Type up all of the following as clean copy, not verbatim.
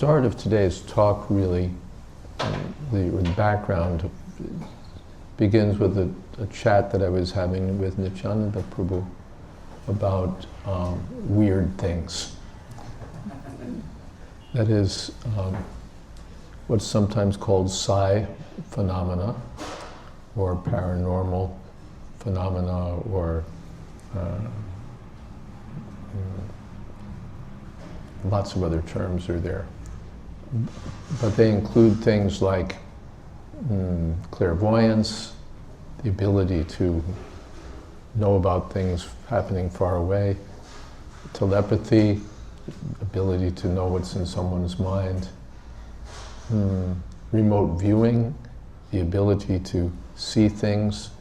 start of today's talk really, the background begins with a chat that I was having with Nityananda Prabhu about weird things. That is what's sometimes called psi phenomena, or paranormal phenomena, or lots of other terms are there. But they include things like clairvoyance, the ability to know about things happening far away, telepathy, ability to know what's in someone's mind, remote viewing, the ability to see things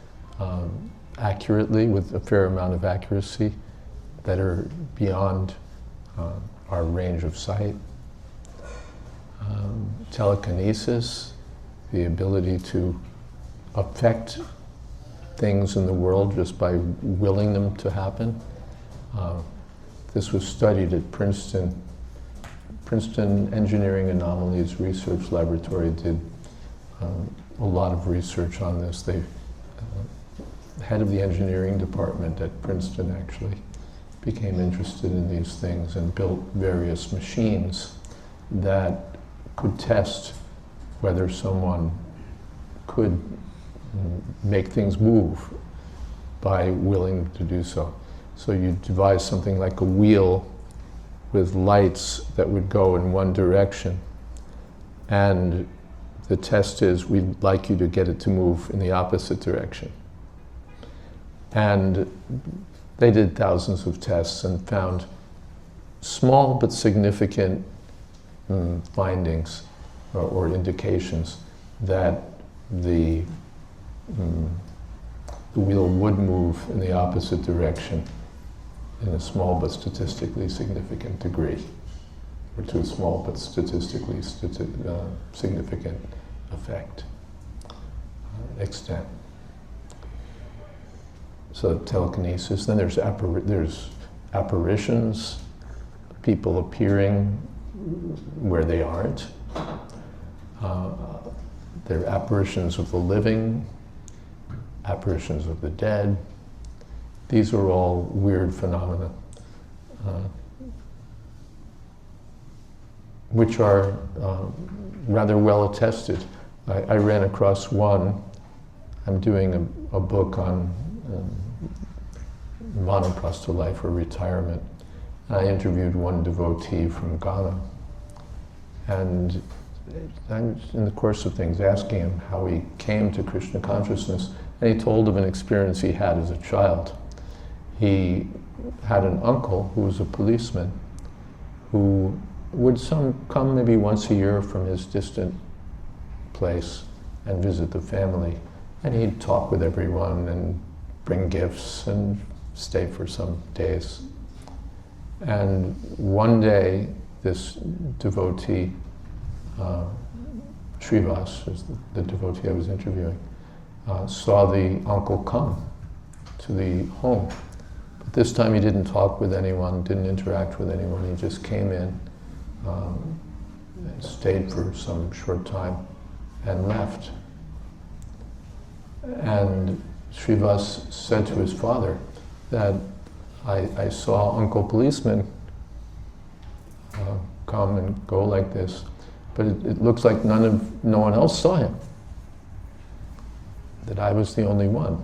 accurately with a fair amount of accuracy that are beyond our range of sight, telekinesis, the ability to affect things in the world just by willing them to happen. This was studied at Princeton. Princeton Engineering Anomalies Research Laboratory did a lot of research on this. They, head of the engineering department at Princeton actually became interested in these things and built various machines that could test whether someone could make things move by willing to do so. So you devise something like a wheel with lights that would go in one direction, and the test is we'd like you to get it to move in the opposite direction. And they did thousands of tests and found small but significant findings or indications that the wheel would move in the opposite direction in a small but statistically significant degree, or to a small but statistically significant extent. So telekinesis. Then there's apparitions, people appearing where they aren't. There are apparitions of the living, apparitions of the dead. These are all weird phenomena, which are rather well attested. I ran across one. I'm doing a book on vanaprastha life, or retirement. I interviewed one devotee from Ghana, and I was, in the course of things, asking him how he came to Krishna consciousness, and he told of an experience he had as a child. He had an uncle who was a policeman who would come maybe once a year from his distant place and visit the family, and he'd talk with everyone and bring gifts and stay for some days. And one day, this devotee, Srivas, is the devotee I was interviewing, saw the uncle come to the home. But this time he didn't talk with anyone, didn't interact with anyone. He just came in, and stayed for some short time and left. And Srivas said to his father that I saw Uncle Policeman come and go like this, but it looks like no one else saw him, that I was the only one.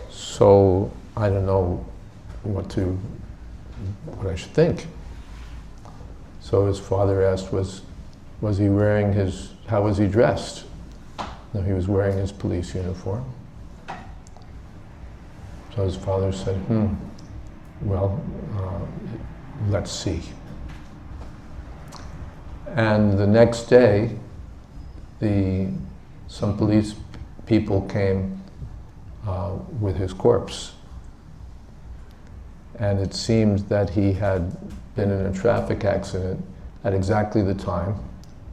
So I don't know what I should think. So his father asked, was he wearing how was he dressed? No, he was wearing his police uniform. So his father said, well, let's see. And the next day, some police people came with his corpse. And it seemed that he had been in a traffic accident at exactly the time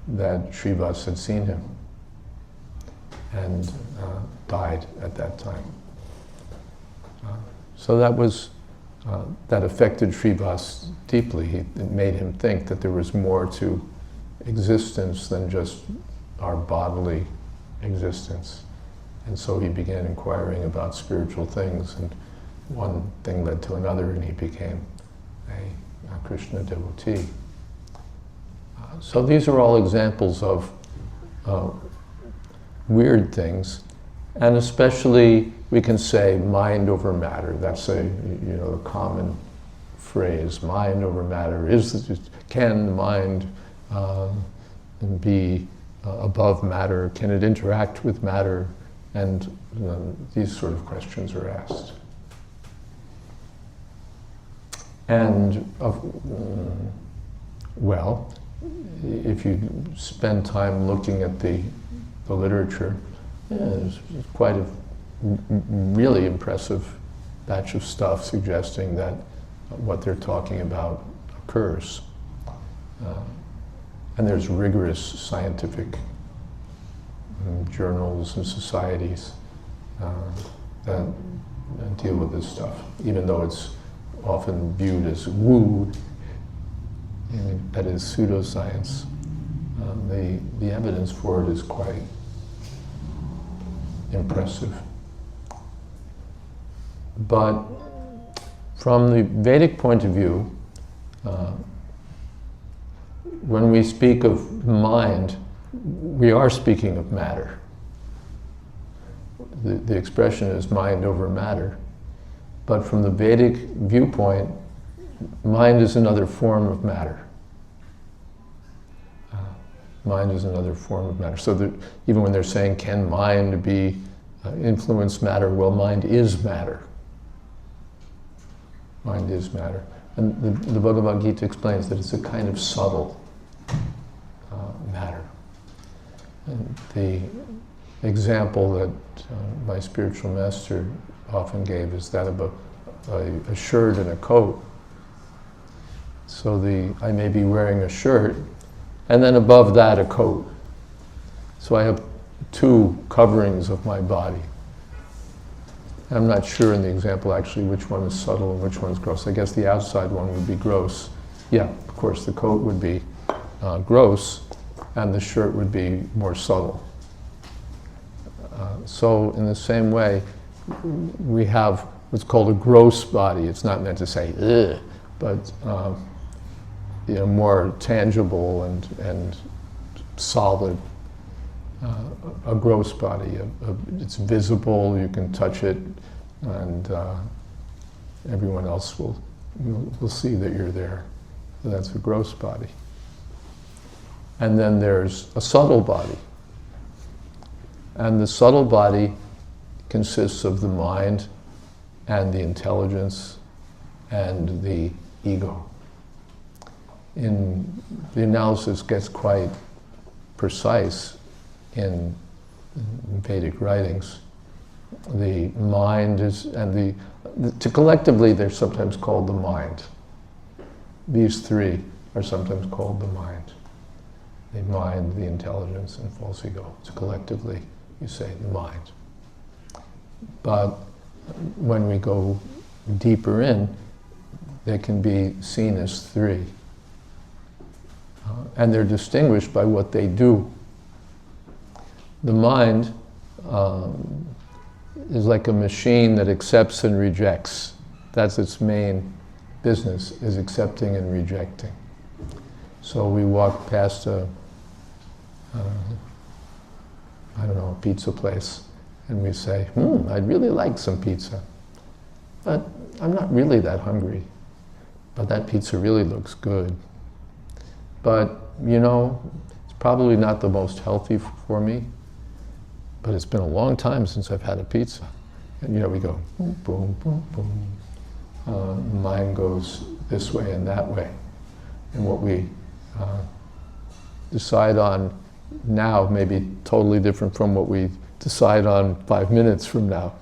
that Srivas had seen him, and died at that time. So that was that affected Srivas deeply. It made him think that there was more to existence than just our bodily existence. And so he began inquiring about spiritual things, and one thing led to another, and he became a Krishna devotee. So these are all examples of weird things, and especially we can say mind over matter. That's a common phrase. Mind over matter. Can the mind be above matter? Can it interact with matter? And these sort of questions are asked. And well, if you spend time looking at the literature, there's quite a really impressive batch of stuff suggesting that what they're talking about occurs. And there's rigorous scientific journals and societies that deal with this stuff, even though it's often viewed as woo, that is pseudoscience. The evidence for it is quite impressive. But from the Vedic point of view, when we speak of mind, we are speaking of matter. The expression is mind over matter. But from the Vedic viewpoint, mind is another form of matter. Mind is another form of matter. So that even when they're saying, can mind be influence matter? Well, mind is matter. Mind is matter. And the Bhagavad Gita explains that it's a kind of subtle matter. And the example that my spiritual master often gave is that of a shirt and a coat. So I may be wearing a shirt, and then above that a coat. So I have two coverings of my body. I'm not sure in the example actually which one is subtle and which one is gross. I guess the outside one would be gross. Yeah, of course the coat would be gross, and the shirt would be more subtle. So in the same way, we have what's called a gross body. It's not meant to say ugh, but more tangible and solid. A gross body. It's visible. You can touch it, and everyone else will see that you're there. So that's a gross body. And then there's a subtle body. And the subtle body consists of the mind and the intelligence and the ego. The analysis gets quite precise in Vedic writings. The mind is, and collectively they're sometimes called the mind. These three are sometimes called the mind. The mind, the intelligence, and false ego. So collectively, you say the mind. But when we go deeper in, they can be seen as three. And they're distinguished by what they do. The mind is like a machine that accepts and rejects. That's its main business, is accepting and rejecting. So we walk past a pizza place, and we say, I'd really like some pizza. But I'm not really that hungry. But that pizza really looks good. But, it's probably not the most healthy for me. But it's been a long time since I've had a pizza. And we go, boom, boom, boom, boom. The mind goes this way and that way. And what we decide on now may be totally different from what we decide on 5 minutes from now,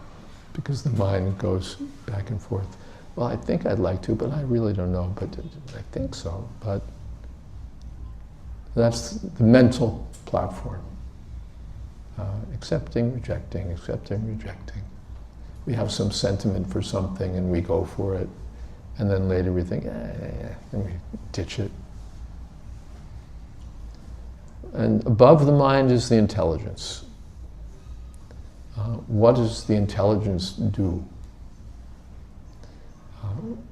because the mind goes back and forth. Well, I think I'd like to, but I really don't know, but I think so. But that's the mental platform. Accepting, rejecting, accepting, rejecting. We have some sentiment for something and we go for it. And then later we think, and we ditch it. And above the mind is the intelligence. What does the intelligence do?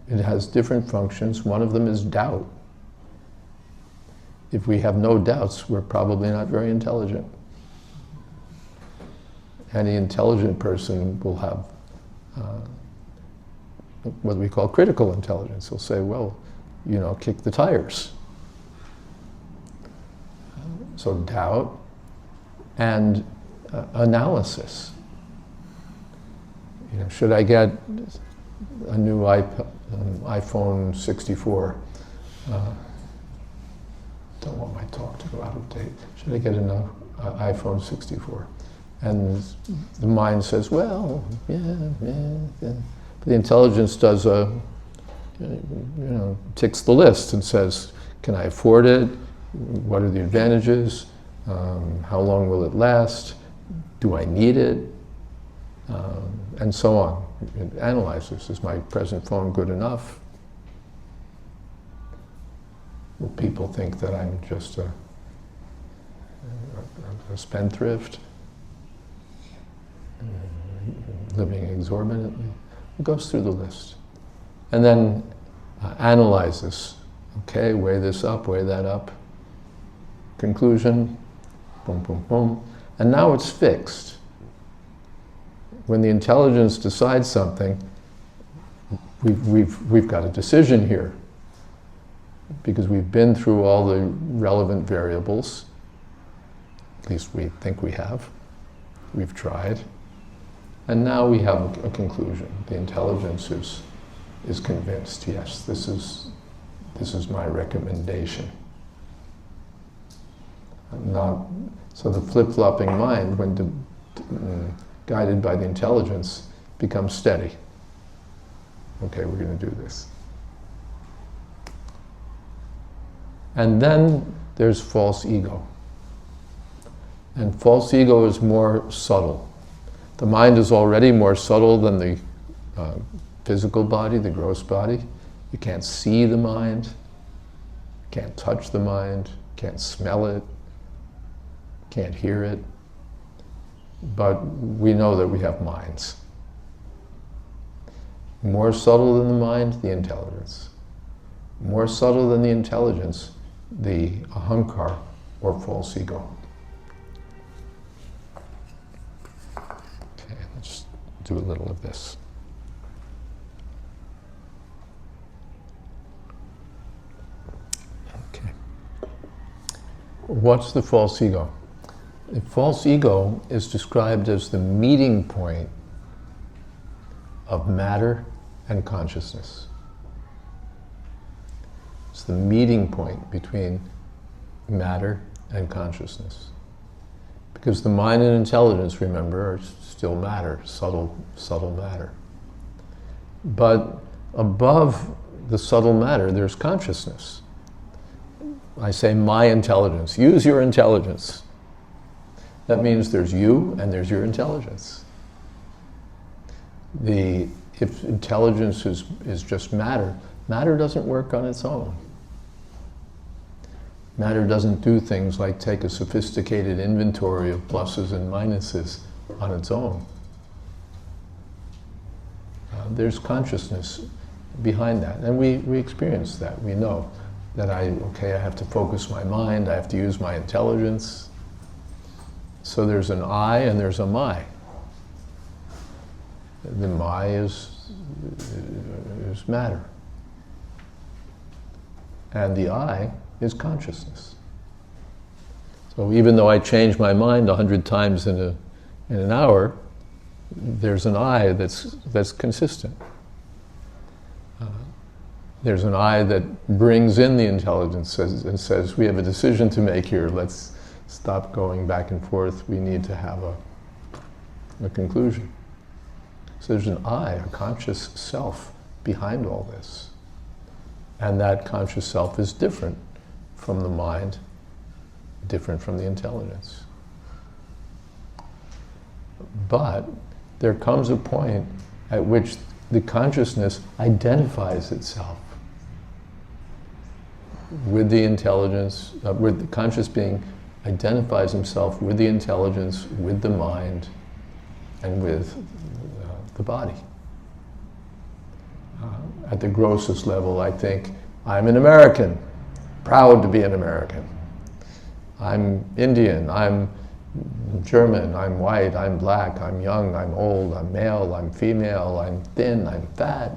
It has different functions. One of them is doubt. If we have no doubts, we're probably not very intelligent. Any intelligent person will have what we call critical intelligence. He'll say, well, kick the tires. So doubt and analysis. Should I get a new iPhone 64? Don't want my talk to go out of date. Should I get an iPhone 64? And the mind says, well, yeah. But the intelligence does ticks the list and says, can I afford it? What are the advantages? How long will it last? Do I need it? And so on. It analyzes, is my present phone good enough? Will people think that I'm just a spendthrift? Living exorbitantly? It goes through the list. And then analyzes. Okay, weigh this up, weigh that up. Conclusion, boom, boom, boom. And now it's fixed. When the intelligence decides something, we've got a decision here. Because we've been through all the relevant variables. At least we think we have. We've tried. And now we have a conclusion. The intelligence is convinced, yes, this is my recommendation. So the flip-flopping mind, when guided by the intelligence, becomes steady. Okay, we're going to do this. And then there's false ego. And false ego is more subtle. The mind is already more subtle than the physical body, the gross body. You can't see the mind, can't touch the mind, can't smell it, can't hear it. But we know that we have minds. More subtle than the mind, the intelligence. More subtle than the intelligence, the ahankar, or false ego. Okay, let's do a little of this. Okay. What's the false ego? The false ego is described as the meeting point of matter and consciousness. It's the meeting point between matter and consciousness. Because the mind and intelligence, remember, are still matter, subtle matter. But above the subtle matter, there's consciousness. I say my intelligence. Use your intelligence. That means there's you and there's your intelligence. If intelligence is just matter, matter doesn't work on its own. Matter doesn't do things like take a sophisticated inventory of pluses and minuses on its own. There's consciousness behind that, and we experience that. We know that I have to focus my mind, I have to use my intelligence. So there's an I and there's a my. The my is matter. And the I is consciousness. So even though I change my mind 100 times in an hour, there's an I that's consistent. There's an I that brings in the intelligence and says, we have a decision to make here, let's stop going back and forth, we need to have a conclusion. So there's an I, a conscious self behind all this. And that conscious self is different from the mind, different from the intelligence. But there comes a point at which the consciousness identifies itself with the intelligence, with the conscious being identifies himself with the intelligence, with the mind, and with the body. At the grossest level, I think, I'm an American, proud to be an American. I'm Indian, I'm German, I'm white, I'm black, I'm young, I'm old, I'm male, I'm female, I'm thin, I'm fat,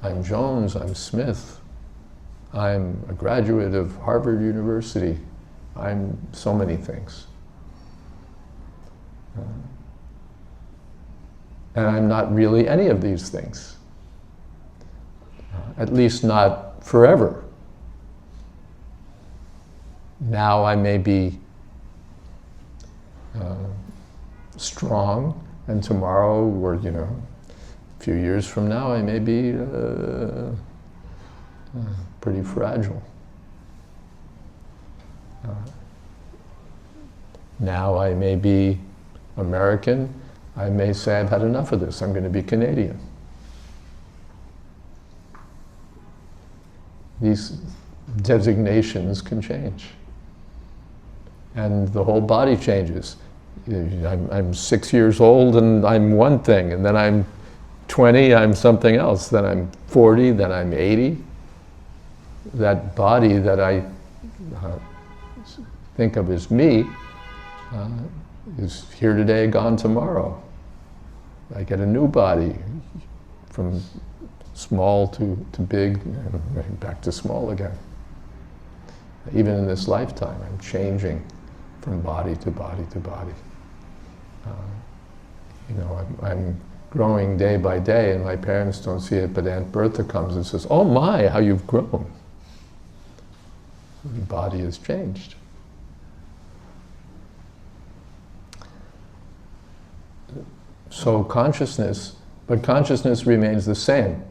I'm Jones, I'm Smith, I'm a graduate of Harvard University, I'm so many things. And I'm not really any of these things. At least not forever. Now I may be strong, and tomorrow, or a few years from now, I may be pretty fragile. Now I may be American. I may say I've had enough of this. I'm going to be Canadian. These designations can change. And the whole body changes. I'm 6 years old and I'm one thing, and then I'm 20, I'm something else, then I'm 40, then I'm 80. That body that I think of as me is here today, gone tomorrow. I get a new body from small to big, and back to small again. Even in this lifetime, I'm changing from body to body to body. I'm growing day by day, and my parents don't see it, but Aunt Bertha comes and says, "Oh my, how you've grown." The body has changed. So consciousness remains the same.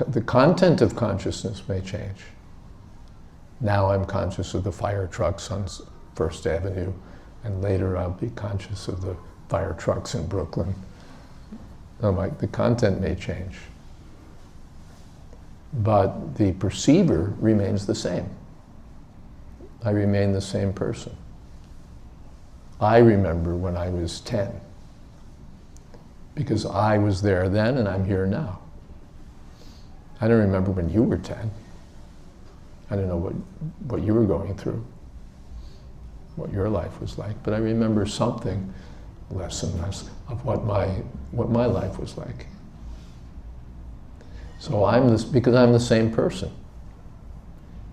The content of consciousness may change. Now I'm conscious of the fire trucks on First Avenue, and later I'll be conscious of the fire trucks in Brooklyn. The content may change. But the perceiver remains the same. I remain the same person. I remember when I was 10, because I was there then and I'm here now. I don't remember when you were 10. I don't know what you were going through, what your life was like, but I remember something less and less of what my life was like. So because I'm the same person,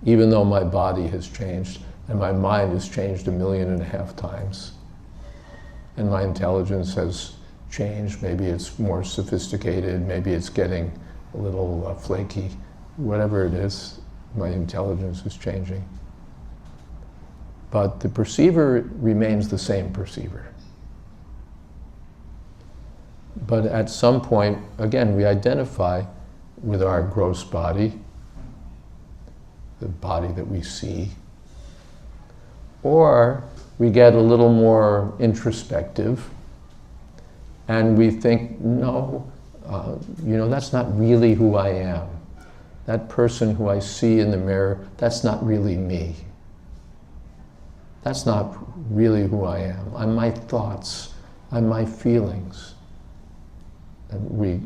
even though my body has changed and my mind has changed 1.5 million times, and my intelligence has changed. Maybe it's more sophisticated, maybe it's getting a little flaky, whatever it is, my intelligence is changing. But the perceiver remains the same perceiver. But at some point, again, we identify with our gross body, the body that we see, or we get a little more introspective and we think, no, that's not really who I am. That person who I see in the mirror, that's not really me. That's not really who I am. I'm my thoughts, I'm my feelings. And we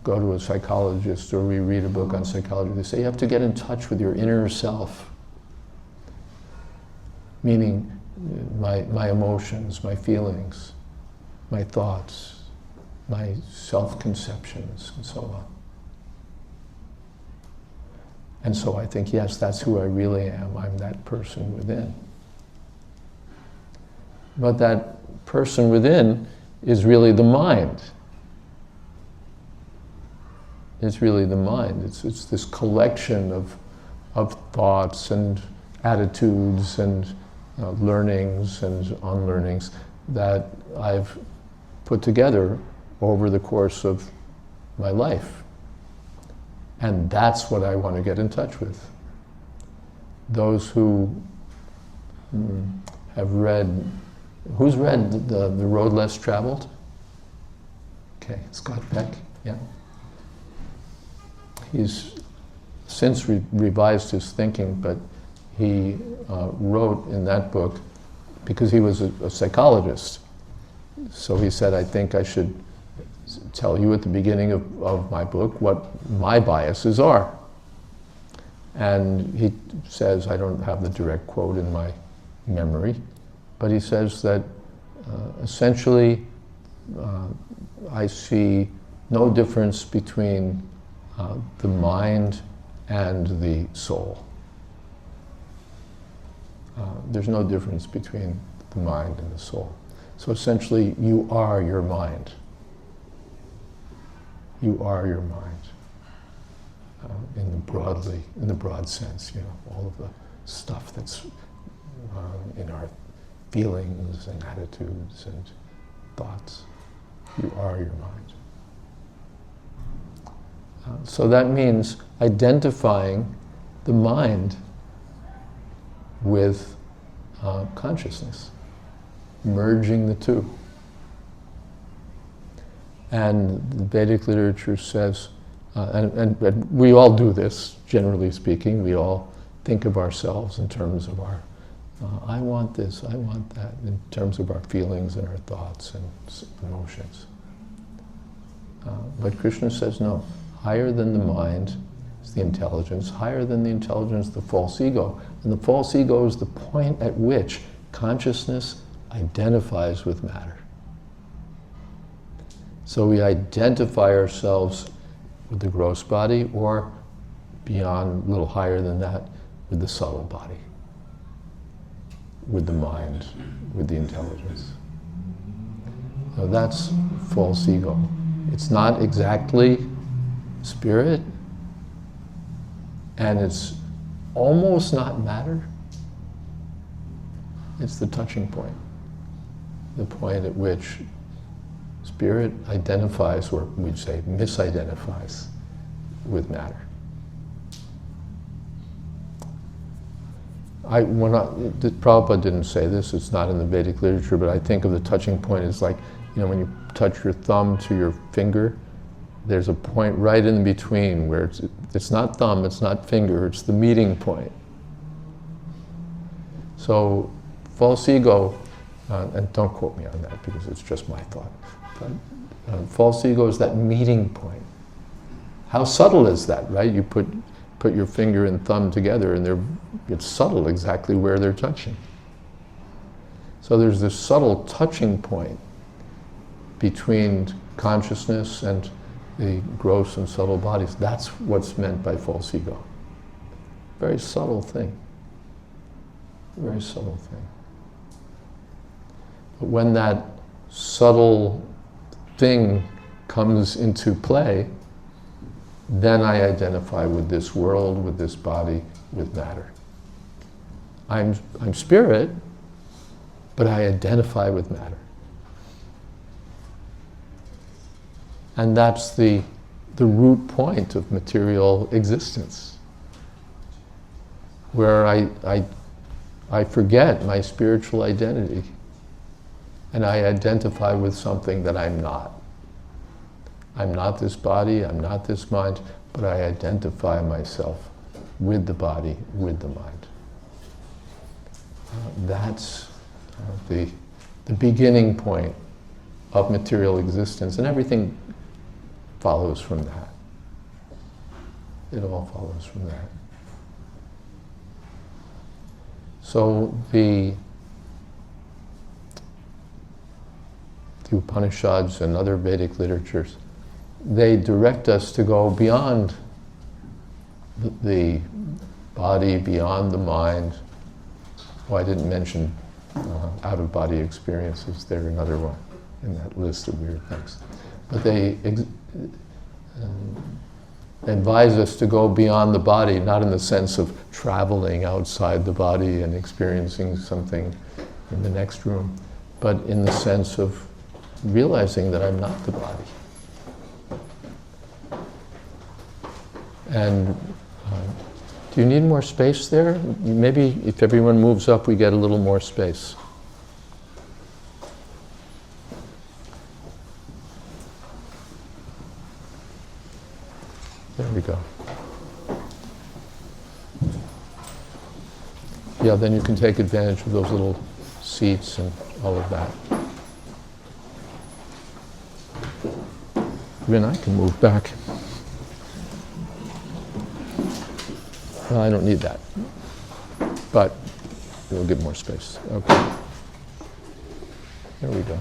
go to a psychologist or we read a book on psychology, they say you have to get in touch with your inner self. Meaning my emotions, my feelings, my thoughts, my self-conceptions, and so on. And so I think, yes, that's who I really am. I'm that person within. But that person within is really the mind. It's really the mind. It's this collection of thoughts and attitudes and learnings and unlearnings that I've put together over the course of my life. And that's what I want to get in touch with. Those who have read, who's read The Road Less Traveled? Okay, Scott Peck, yeah. He's since revised his thinking, but he wrote in that book, because he was a psychologist, so he said, I think I should tell you at the beginning of my book what my biases are. And he says, I don't have the direct quote in my memory, but he says that essentially I see no difference between the mind and the soul. There's no difference between the mind and the soul. So essentially, you are your mind. You are your mind. In the broad sense, all of the stuff that's in our feelings and attitudes and thoughts. You are your mind. So that means identifying the mind with consciousness, merging the two. And the Vedic literature says, and we all do this, generally speaking, we all think of ourselves in terms of our, I want this, I want that, in terms of our feelings and our thoughts and emotions. But Krishna says no, higher than the mind is the intelligence, higher than the intelligence, the false ego. And the false ego is the point at which consciousness identifies with matter. So we identify ourselves with the gross body, or beyond, a little higher than that, with the subtle body, with the mind, with the intelligence. So that's false ego. It's not exactly spirit, and it's almost not matter. It's the touching point, the point at which spirit identifies, or we'd say misidentifies, with matter. Prabhupada didn't say this, it's not in the Vedic literature, but I think of the touching point as like, when you touch your thumb to your finger, there's a point right in between where it's not thumb, it's not finger, it's the meeting point. So false ego, and don't quote me on that because it's just my thought, but false ego is that meeting point. How subtle is that, right? You put your finger and thumb together and it's subtle exactly where they're touching. So there's this subtle touching point between consciousness and the gross and subtle bodies. That's what's meant by false ego. Very subtle thing. Very subtle thing. But when that subtle thing comes into play, then I identify with this world, with this body, with matter. I'm spirit, but I identify with matter. And that's the root point of material existence, where I forget my spiritual identity and I identify with something that I'm not. I'm not this body, I'm not this mind, but I identify myself with the body, with the mind. That's the beginning point of material existence, and everything follows from that. It all follows from that. So the Upanishads and other Vedic literatures, they direct us to go beyond the body, beyond the mind. Oh, I didn't mention out-of-body experiences. They're another one in that list of weird things. But they advise us to go beyond the body, not in the sense of traveling outside the body and experiencing something in the next room, but in the sense of realizing that I'm not the body. And do you need more space there? Maybe if everyone moves up, we get a little more space. There we go. Yeah, then you can take advantage of those little seats and all of that. Then I can move back. Well, I don't need that, but it'll give more space. Okay. There we go.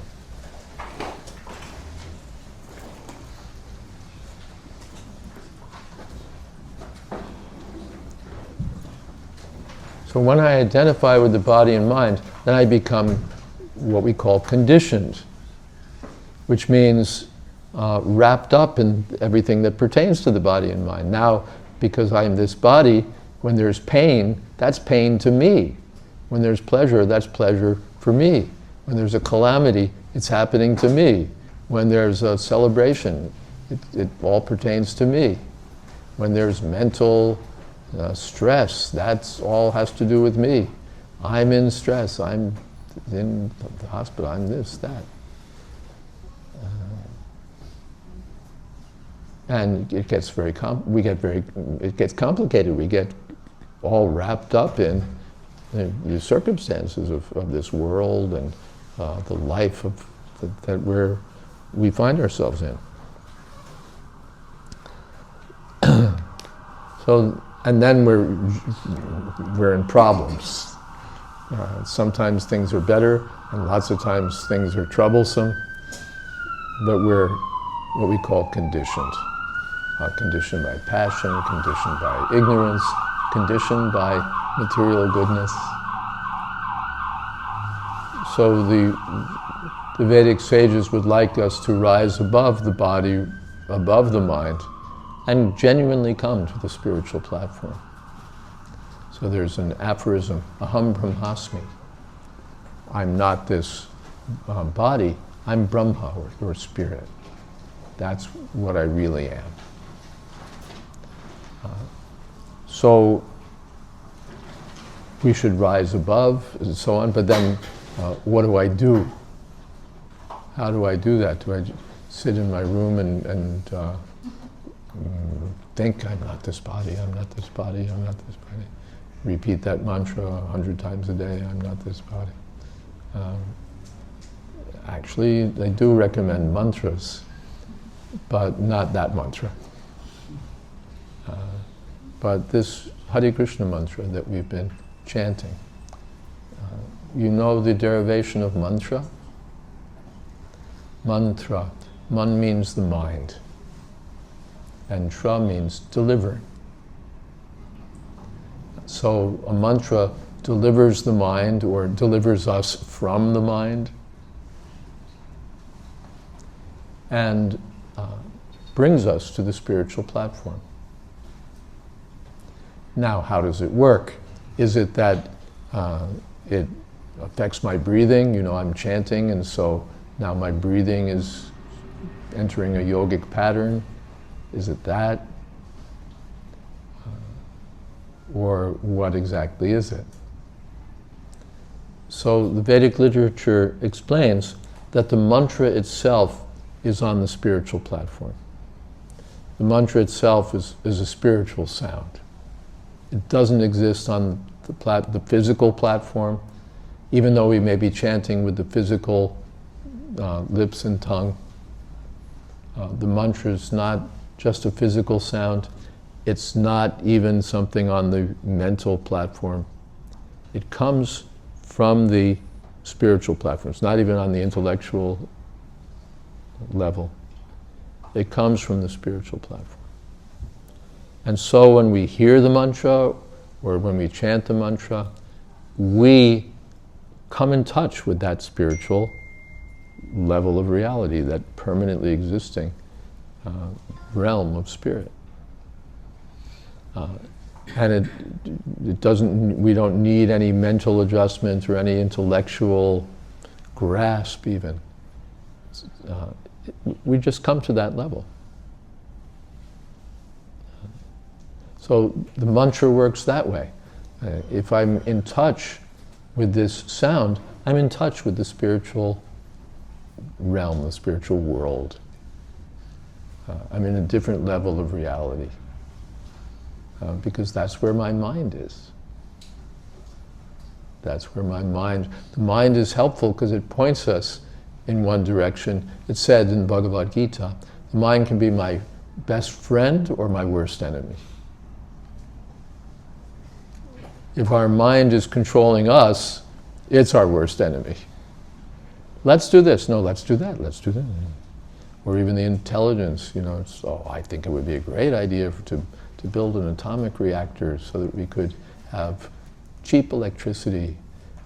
So when I identify with the body and mind, then I become what we call conditioned, which means wrapped up in everything that pertains to the body and mind. Now, because I'm this body, when there's pain, that's pain to me. When there's pleasure, that's pleasure for me. When there's a calamity, it's happening to me. When there's a celebration, it all pertains to me. When there's mental stress, that's all has to do with me. I'm in stress, I'm in the hospital, I'm this, that. And it gets it gets complicated. We get all wrapped up in the circumstances of this world and the life that we find ourselves in. So, and then we're in problems. Sometimes things are better, and lots of times things are troublesome. But we're what we call conditioned. Conditioned by passion, conditioned by ignorance, conditioned by material goodness. So the Vedic sages would like us to rise above the body, above the mind, and genuinely come to the spiritual platform. So there's an aphorism, aham brahmasmi. I'm not this body, I'm Brahma, or spirit. That's what I really am. So we should rise above and so on, but then what do I do? How do I do that? Do I sit in my room and think I'm not this body, I'm not this body, I'm not this body? Repeat that mantra 100 times a day, I'm not this body. Actually, they do recommend mantras, but not that mantra. But this Hare Krishna mantra that we've been chanting, you know the derivation of mantra? Mantra. Man means the mind, and tra means deliver. So a mantra delivers the mind, or delivers us from the mind, and brings us to the spiritual platform. Now, how does it work? Is it that it affects my breathing? You know, I'm chanting, and so now my breathing is entering a yogic pattern. Is it that? Or what exactly is it? So the Vedic literature explains that the mantra itself is on the spiritual platform. The mantra itself is a spiritual sound. It doesn't exist on the physical platform, even though we may be chanting with the physical lips and tongue. The mantra is not just a physical sound. It's not even something on the mental platform. It comes from the spiritual platform. It's not even on the intellectual level. It comes from the spiritual platform. And so when we hear the mantra, or when we chant the mantra, we come in touch with that spiritual level of reality, that permanently existing realm of spirit. And it doesn't, we don't need any mental adjustment or any intellectual grasp even. We just come to that level. So the mantra works that way. If I'm in touch with this sound, I'm in touch with the spiritual realm, the spiritual world. I'm in a different level of reality. Because that's where my mind is. That's where my mind, the mind is helpful because it points us in one direction. It's said in Bhagavad Gita, the mind can be my best friend or my worst enemy. If our mind is controlling us, it's our worst enemy. Let's do this. No, let's do that. Let's do that. Or even the intelligence, it's, I think it would be a great idea to build an atomic reactor so that we could have cheap electricity,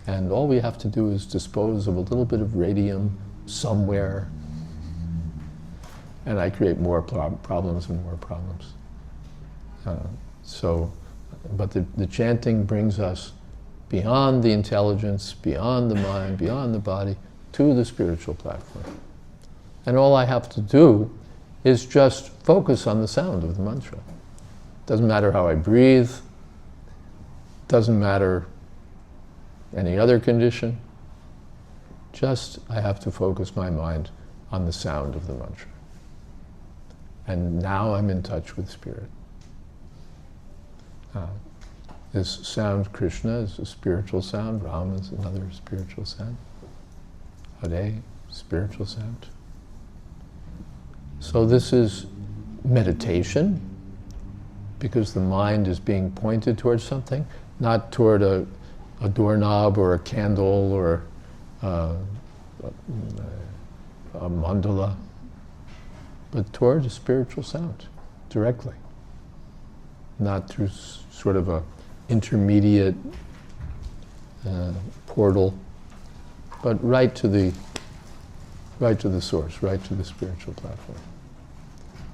and all we have to do is dispose of a little bit of radium somewhere, and I create more problems and more problems. But the chanting brings us beyond the intelligence, beyond the mind, beyond the body, to the spiritual platform. And all I have to do is just focus on the sound of the mantra. Doesn't matter how I breathe, doesn't matter any other condition, just I have to focus my mind on the sound of the mantra. And now I'm in touch with Spirit. This sound, Krishna, is a spiritual sound, Rama is another spiritual sound, Hare, spiritual sound. So this is meditation, because the mind is being pointed towards something, not toward a doorknob or a candle or a mandala, but toward a spiritual sound, directly. Not through sort of a intermediate portal, but right to the source, right to the spiritual platform.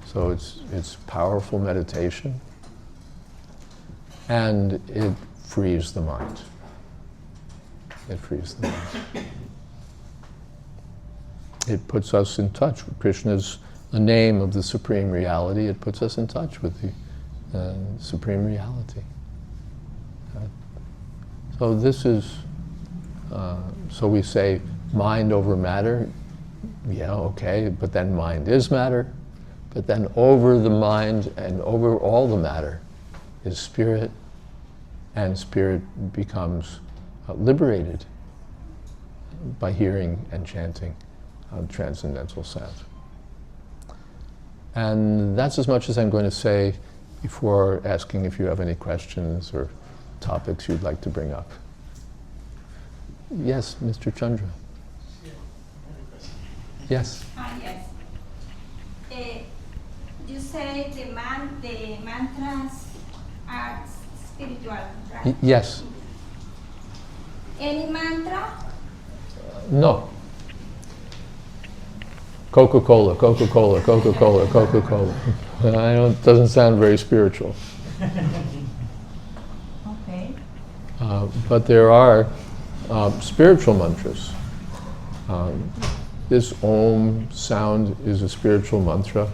So it's powerful meditation, and it frees the mind. It frees the mind. It puts us in touch. Krishna's the name of the Supreme Reality. It puts us in touch with the Supreme Reality. So this is, so we say mind over matter. Yeah, okay, but then mind is matter. But then over the mind and over all the matter is Spirit, and Spirit becomes liberated by hearing and chanting transcendental sound. And that's as much as I'm going to say before asking if you have any questions or topics you'd like to bring up. Yes, Mr. Chandra. Yes. Yes. You say the mantras are spiritual, right? Yes. Any mantra? No. Coca-Cola, Coca-Cola, Coca-Cola, Coca-Cola. Doesn't sound very spiritual. Okay. But there are spiritual mantras. This Om sound is a spiritual mantra.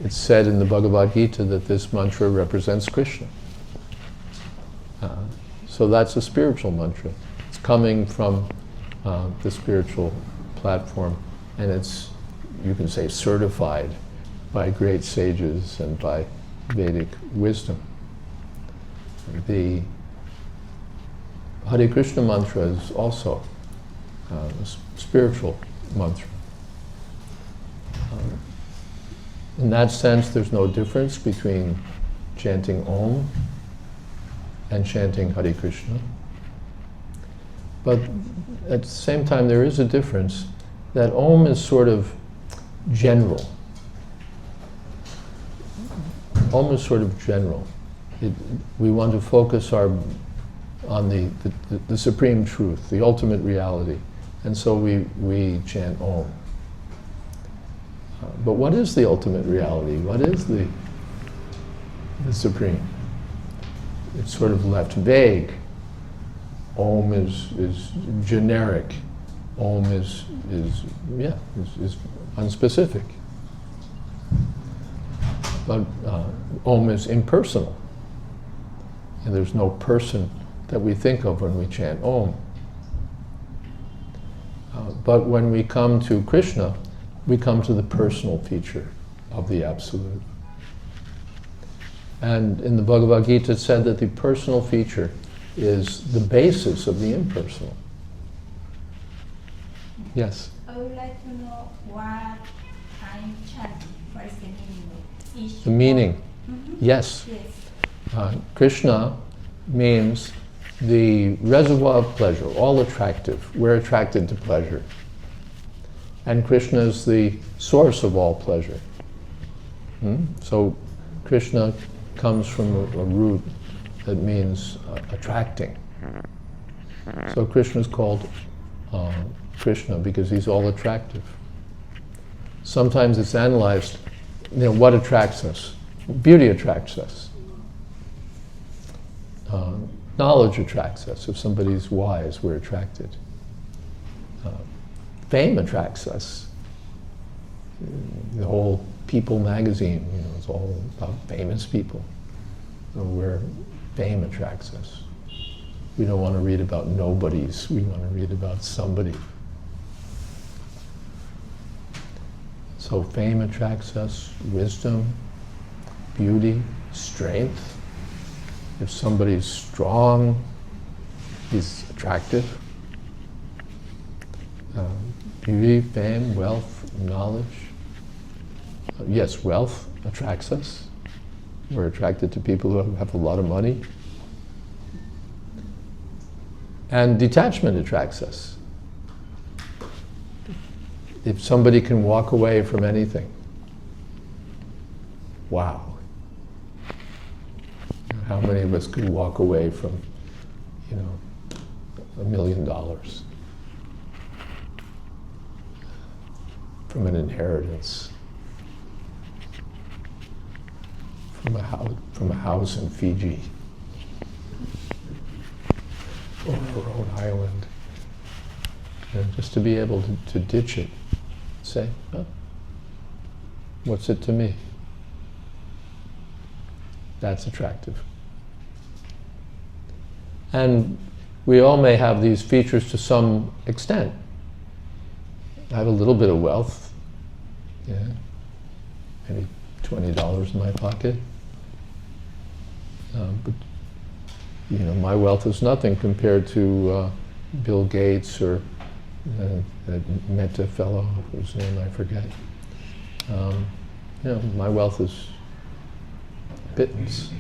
It's said in the Bhagavad Gita that this mantra represents Krishna. So that's a spiritual mantra. It's coming from the spiritual platform, and it's, you can say, certified by great sages and by Vedic wisdom. The Hare Krishna mantra is also a spiritual mantra. In that sense, there's no difference between chanting Om and chanting Hare Krishna. But at the same time, there is a difference that Om is sort of general. Om is sort of general. We want to focus on the supreme truth, the ultimate reality. And so we chant Om. But what is the ultimate reality? What is the supreme? It's sort of left vague. Om is generic. Om is unspecific. But Om is impersonal. And there's no person that we think of when we chant Om. But when we come to Krishna, we come to the personal feature. of the Absolute. And in the Bhagavad Gita it said that the personal feature is the basis of the impersonal. Yes? I would like to know what I'm chanting. What is the meaning of each The meaning. Mhm. Yes. Yes. Krishna means the reservoir of pleasure, all attractive. We're attracted to pleasure. And Krishna is the source of all pleasure. So Krishna comes from a root that means attracting. So Krishna is called Krishna because he's all attractive. Sometimes it's analyzed, what attracts us? Beauty attracts us. Knowledge attracts us. If somebody's wise, we're attracted. Fame attracts us. The whole People magazine, it's all about famous people. So fame attracts us. We don't want to read about nobodies. We want to read about somebody. So fame attracts us, wisdom, beauty, strength. If somebody's strong, he's attractive. Beauty, fame, wealth, knowledge. Yes, wealth attracts us. We're attracted to people who have a lot of money. And detachment attracts us. If somebody can walk away from anything, wow. How many of us could walk away from, $1 million? From an inheritance? From a house in Fiji? Or Rhode Island? Just to be able to ditch it. Say, what's it to me? That's attractive. And we all may have these features to some extent. I have a little bit of wealth, maybe $20 in my pocket. But my wealth is nothing compared to Bill Gates or that Meta fellow whose name I forget. My wealth is pittance.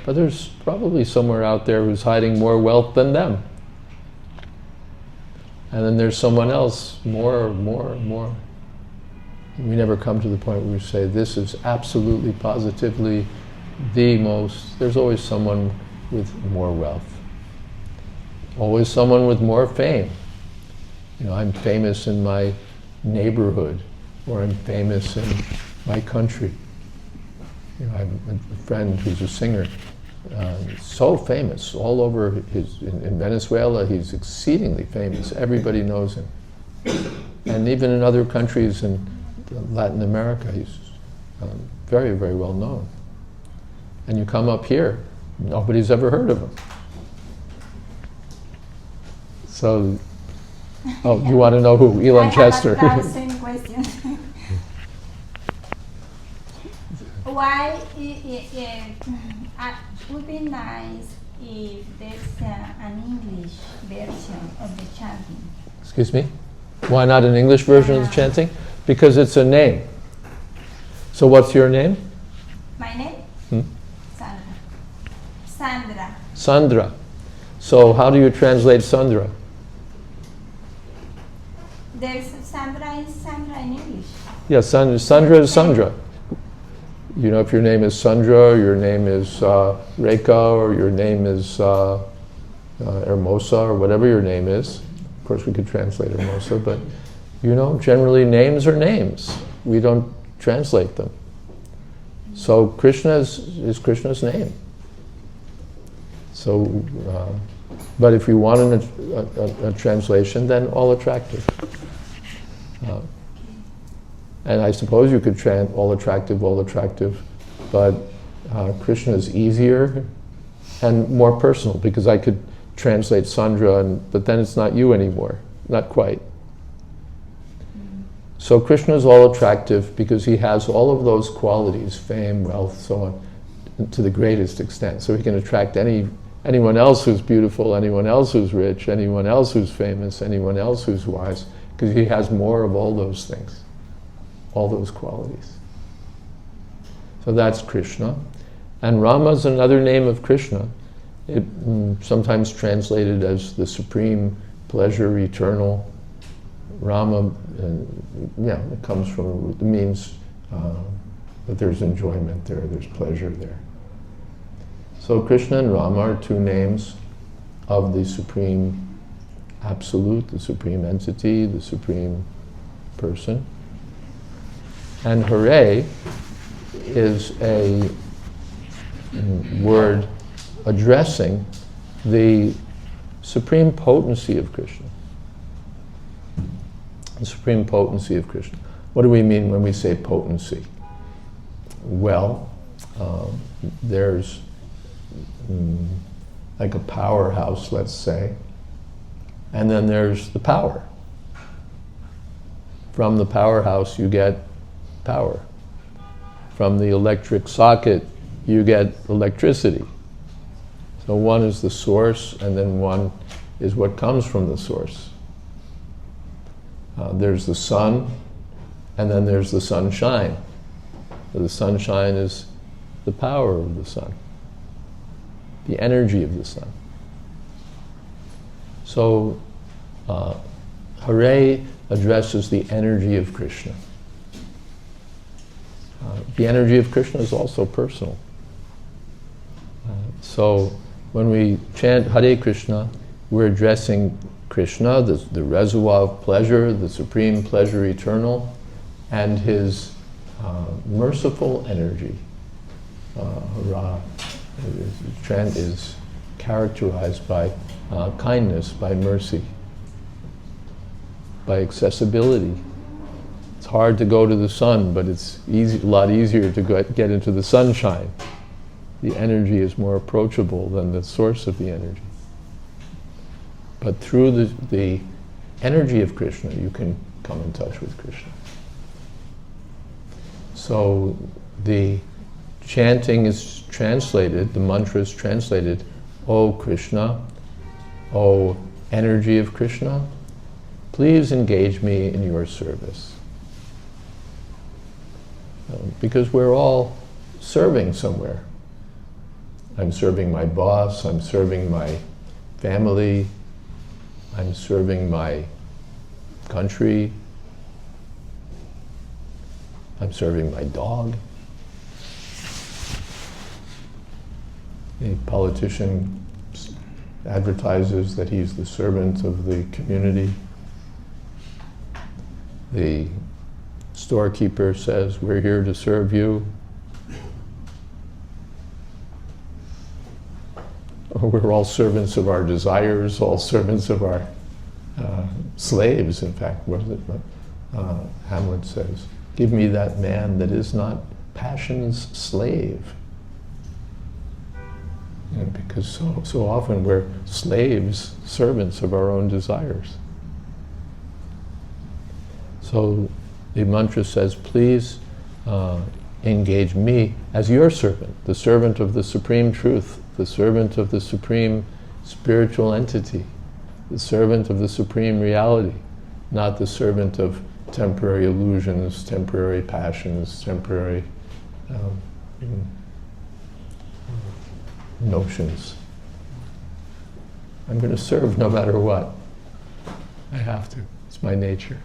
But there's probably somewhere out there who's hiding more wealth than them. And then there's someone else, more. We never come to the point where we say, this is absolutely, positively the most. There's always someone with more wealth. Always someone with more fame. I'm famous in my neighborhood, or I'm famous in my country. I have a friend who's a singer, so famous all over in Venezuela. He's exceedingly famous. Everybody knows him. And even in other countries in Latin America, he's very, very well known. And you come up here, nobody's ever heard of him. So, you want to know who? Elon Chester. I have 1,000 questions. Why it would be nice if there's an English version of the chanting? Excuse me? Why not an English version of the chanting? Because it's a name. So what's your name? My name? Sandra. Sandra. So how do you translate Sandra? There's Sandra in English. Yes, Sandra is Sandra. If your name is Sandra, or your name is Rekha, or your name is Hermosa, or whatever your name is. Of course, we could translate Hermosa, but generally names are names. We don't translate them. So Krishna is Krishna's name. So, but if you want a translation, then all attractive. And I suppose you could chant all attractive, but Krishna is easier and more personal, because I could translate Sandra, but then it's not you anymore, not quite. So Krishna is all attractive because he has all of those qualities, fame, wealth, so on, to the greatest extent. So he can attract anyone else who's beautiful, anyone else who's rich, anyone else who's famous, anyone else who's wise, because he has more of all those things, all those qualities. So that's Krishna. And Rama is another name of Krishna. It sometimes translated as the supreme pleasure, eternal. Rama, it comes from, it means that there's enjoyment there, there's pleasure there. So Krishna and Rama are two names of the supreme absolute, the supreme entity, the supreme person. And Hare is a word addressing the supreme potency of Krishna. The supreme potency of Krishna. What do we mean when we say potency? Well, there's like a powerhouse, let's say, and then there's the power. From the powerhouse you get power. From the electric socket you get electricity. So one is the source, and then one is what comes from the source. There's the sun, and then there's the sunshine. So the sunshine is the power of the sun, the energy of the sun. So Hare addresses the energy of Krishna. The energy of Krishna is also personal. So when we chant Hare Krishna, we're addressing Krishna, the reservoir of pleasure, the supreme pleasure eternal, and his merciful energy. Ra is characterized by kindness, by mercy, by accessibility. It's hard to go to the sun, but it's a lot easier to get into the sunshine. The energy is more approachable than the source of the energy. But through the energy of Krishna, you can come in touch with Krishna. So the chanting is translated, the mantra is translated, O Krishna, O energy of Krishna, please engage me in your service. Because we're all serving somewhere. I'm serving my boss, I'm serving my family, I'm serving my country, I'm serving my dog. A politician advertises that he's the servant of the community. The storekeeper says, we're here to serve you. We're all servants of our desires, all servants of our slaves, in fact. What is it? Hamlet says, give me that man that is not passion's slave. Because so often we're slaves, servants of our own desires. So the mantra says, please engage me as your servant, the servant of the supreme truth, the servant of the supreme spiritual entity, the servant of the supreme reality, not the servant of temporary illusions, temporary passions, temporary notions. I'm going to serve no matter what. I have to. It's my nature.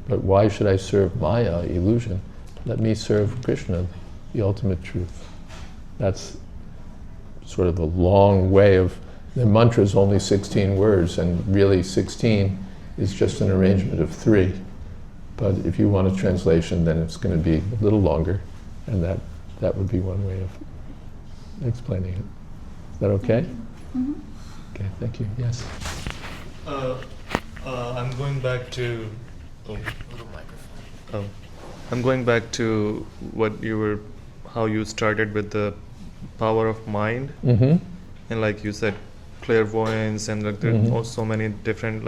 But why should I serve Maya, illusion? Let me serve Krishna, the ultimate truth. That's sort of a long way of, the mantra is only 16 words, and really 16 is just an arrangement of 3. But if you want a translation, then it's going to be a little longer, and that would be one way of explaining it. Is that okay? Mm-hmm. Okay, thank you. Yes? I'm going back to... I'm going back to how you started with the power of mind. Mm-hmm. And like you said, clairvoyance, and like there are so many different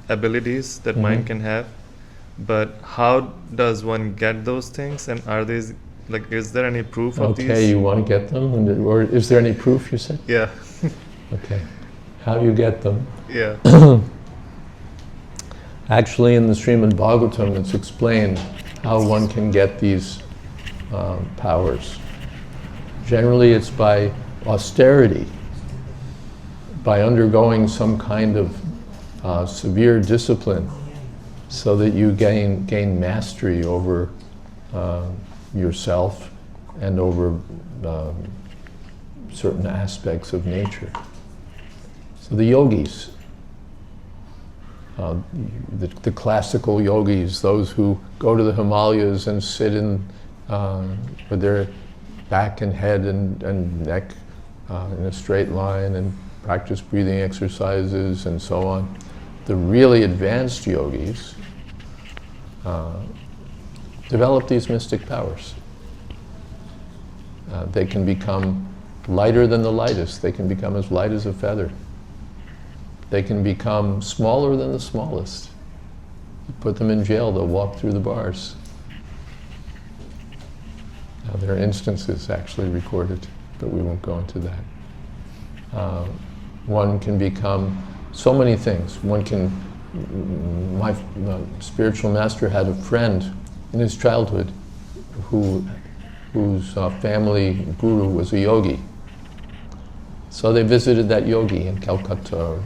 abilities that Mhm. mind can have, but how does one get those things, and are these, like, is there any proof of these? Okay, you want to get them? Or is there any proof, you said? Yeah. Okay. How you get them? Yeah. Actually, in the Srimad Bhagavatam, it's explained how one can get these powers. Generally, it's by austerity, by undergoing some kind of severe discipline, so that you gain mastery over yourself and over certain aspects of nature. So the yogis, the classical yogis, those who go to the Himalayas and sit with their back and head and neck in a straight line and practice breathing exercises and so on. The really advanced yogis develop these mystic powers. They can become lighter than the lightest. They can become as light as a feather. They can become smaller than the smallest. You put them in jail, they'll walk through the bars. Now, there are instances actually recorded, but we won't go into that. One can become so many things. My spiritual master had a friend in his childhood whose family guru was a yogi. So they visited that yogi in Calcutta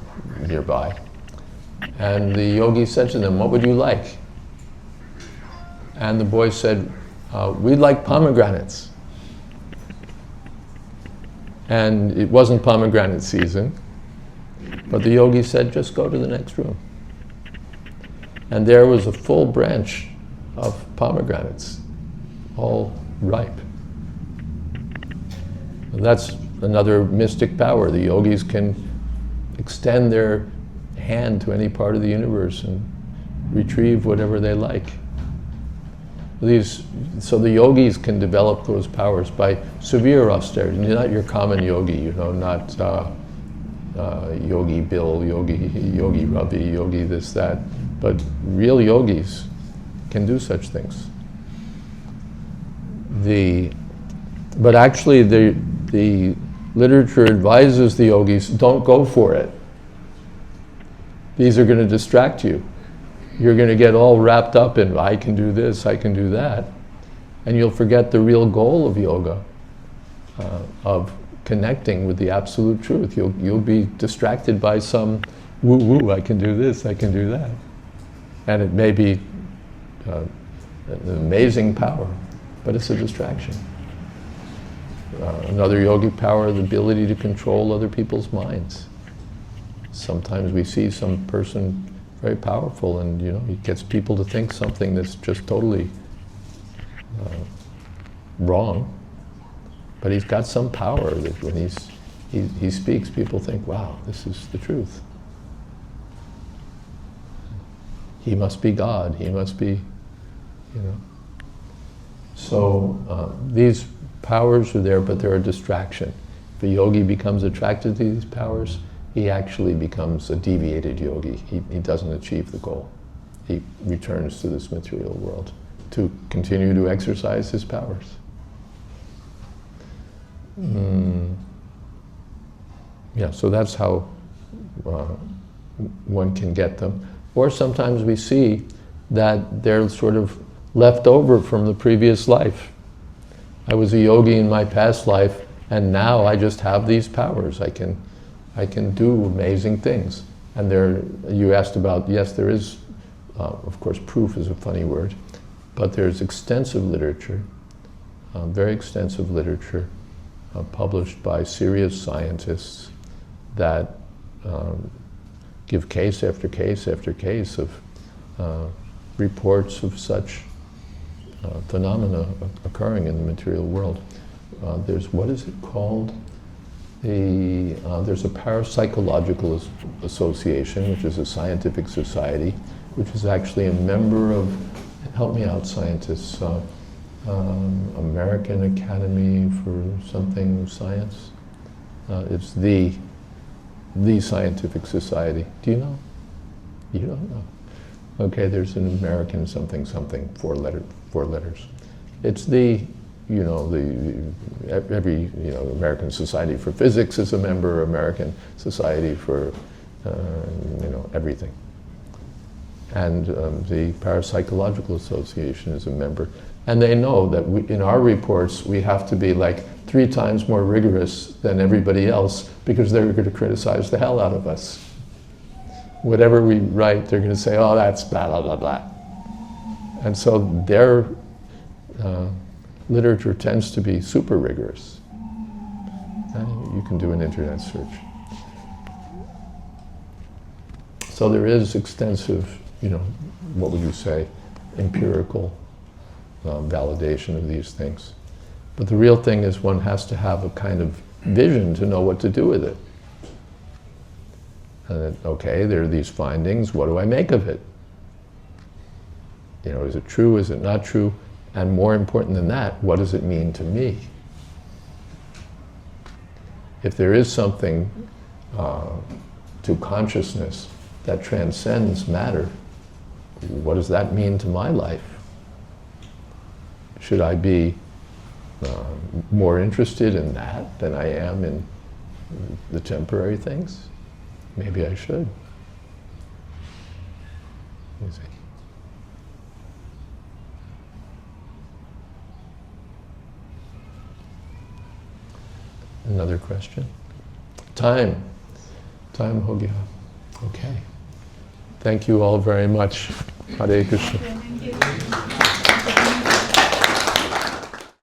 nearby. And the yogi said to them, "What would you like?" And the boy said, "We'd like pomegranates." And it wasn't pomegranate season, but the yogi said, "Just go to the next room." And there was a full branch of pomegranates, all ripe. And that's another mystic power. The yogis can extend their hand to any part of the universe and retrieve whatever they like. So the yogis can develop those powers by severe austerity. Not your common yogi, not Yogi Bill, Yogi Ravi, Yogi this, that, but real yogis can do such things. But actually the literature advises the yogis, don't go for it. These are going to distract you. You're going to get all wrapped up in, I can do this, I can do that. And you'll forget the real goal of yoga, of connecting with the absolute truth. You'll be distracted by some woo-woo, I can do this, I can do that. And it may be an amazing power, but it's a distraction. Another yogic power, the ability to control other people's minds. Sometimes we see some person very powerful and he gets people to think something that's just totally wrong, but he's got some power that when he speaks, people think, wow, this is the truth. He must be God, he must be, So these powers are there, but they're a distraction. If a yogi becomes attracted to these powers, he actually becomes a deviated yogi. He doesn't achieve the goal. He returns to this material world to continue to exercise his powers. Yeah, so that's how one can get them. Or sometimes we see that they're sort of left over from the previous life. I was a yogi in my past life, and now I just have these powers. I can do amazing things. And you asked about, yes, there is, of course, proof is a funny word, but there's extensive literature, very extensive literature, published by serious scientists that give case after case after case of reports of such phenomena occurring in the material world. There's, what is it called? There's a parapsychological association, which is a scientific society, which is actually a member of, help me out scientists, American Academy for something science. It's the scientific society. Do you know? You don't know. Okay, there's an American something something, four letters. It's the, every, American Society for Physics is a member, American Society for, everything. And the Parapsychological Association is a member. And they know that in our reports, we have to be like 3 times more rigorous than everybody else because they're going to criticize the hell out of us. Whatever we write, they're going to say, oh, that's blah, blah, blah, blah. And so their literature tends to be super rigorous. And you can do an internet search. So there is extensive, what would you say, empirical validation of these things. But the real thing is one has to have a kind of vision to know what to do with it. And okay, there are these findings, what do I make of it? Is it true, is it not true? And more important than that, what does it mean to me? If there is something to consciousness that transcends matter, what does that mean to my life? Should I be more interested in that than I am in the temporary things? Maybe I should. You see. Another question? Time ho gaya. Okay. Thank you all very much. Hare Krishna. Thank you.